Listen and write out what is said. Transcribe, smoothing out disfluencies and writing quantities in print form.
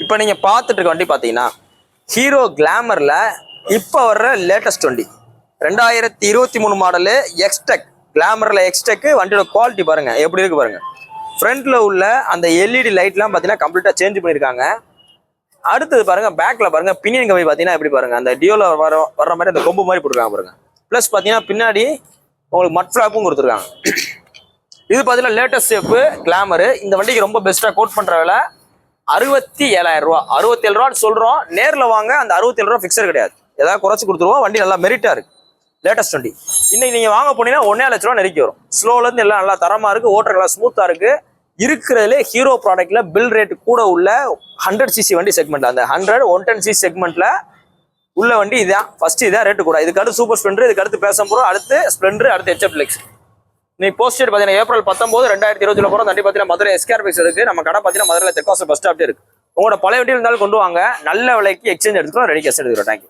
இப்போ நீங்கள் பார்த்துட்டு இருக்க வண்டி பார்த்தீங்கன்னா ஹீரோ கிளாமரில் இப்போ வர்ற லேட்டஸ்ட் வண்டி 2023 மாடலு எக்ஸ்டெக். கிளாமரில் எக்ஸ்டெக் வண்டியோட குவாலிட்டி பாருங்கள் எப்படி இருக்குது பாருங்கள். ஃப்ரண்ட்டில் உள்ள அந்த எல்இடி லைட்லாம் பார்த்தீங்கன்னா கம்ப்ளீட்டாக சேஞ்ச் பண்ணியிருக்காங்க. அடுத்தது பாருங்கள் பேக்கில் பாருங்கள் பினியன் கம்பி பார்த்தீங்கன்னா எப்படி பாருங்கள் அந்த டியோவில் வர்ற மாதிரி அந்த கொம்பு மாதிரி போட்டுருக்காங்க பாருங்கள். ப்ளஸ் பார்த்தீங்கன்னா பின்னாடி உங்களுக்கு மட் ஃப்ளாப்பும் கொடுத்துருக்காங்க. இது பார்த்தீங்கன்னா லேட்டஸ்ட் ஷேப்பு கிளாமரு. இந்த வண்டிக்கு ரொம்ப பெஸ்ட்டாக கோட் பண்ணுற விலை 67,000 ரூபா. 67 ரூபான்னு சொல்கிறோம். நேரில் வாங்க, அந்த 67 ரூபா ஃபிக்ஸர் கிடையாது, ஏதாவது குறைச்சி கொடுத்துருவோம். வண்டி நல்லா மெரிட்டாக இருக்குது, லேட்டஸ்ட் வண்டி. இன்னைக்கு நீங்கள் வாங்க போனீங்கன்னா 1.5 லட்ச ரூபா நெருக்கி வரும். ஸ்லோலேருந்து எல்லாம் நல்லா தரமாக இருக்குது, ஓட்டுறதுலாம் ஸ்மூத்தாக இருக்குது. இருக்கிறதுலே ஹீரோ ப்ராடக்ட்டில் பில் ரேட் கூட உள்ள 100cc வண்டி செக்மெண்ட், அந்த 110cc செக்மெண்ட்டில் உள்ள வண்டி இதான் ஃபஸ்ட்டு. இதான் ரேட்டு கூட. இதுக்கு அடுத்து சூப்பர் ஸ்ப்ளெண்டர், இதுக்கு அடுத்து பேசம் ப்ரோ, அடுத்து ஸ்ப்ளெண்டர், அடுத்து HF Lexus. நீ போஸ்டர் பார்த்தீங்கன்னா ஏப்ரல் 19, 2020 போகிறோம். வண்டி பார்த்தீங்கன்னா மதுரை SKRBX இருக்குது. நம்ம கடை பார்த்தீங்கன்னா மதுரையில் தெற்காசு பஸ் ஸ்டாப்டே இருக்குது. உங்களோட பழைய வண்டி இருந்தாலும் கொண்டு வாங்க, நல்ல விலைக்கு எக்ஸ்சேஞ்ச் எடுத்துக்கிறோம், ரெடி கேஷ் எடுத்துக்கிறோம். தேங்க்யூ.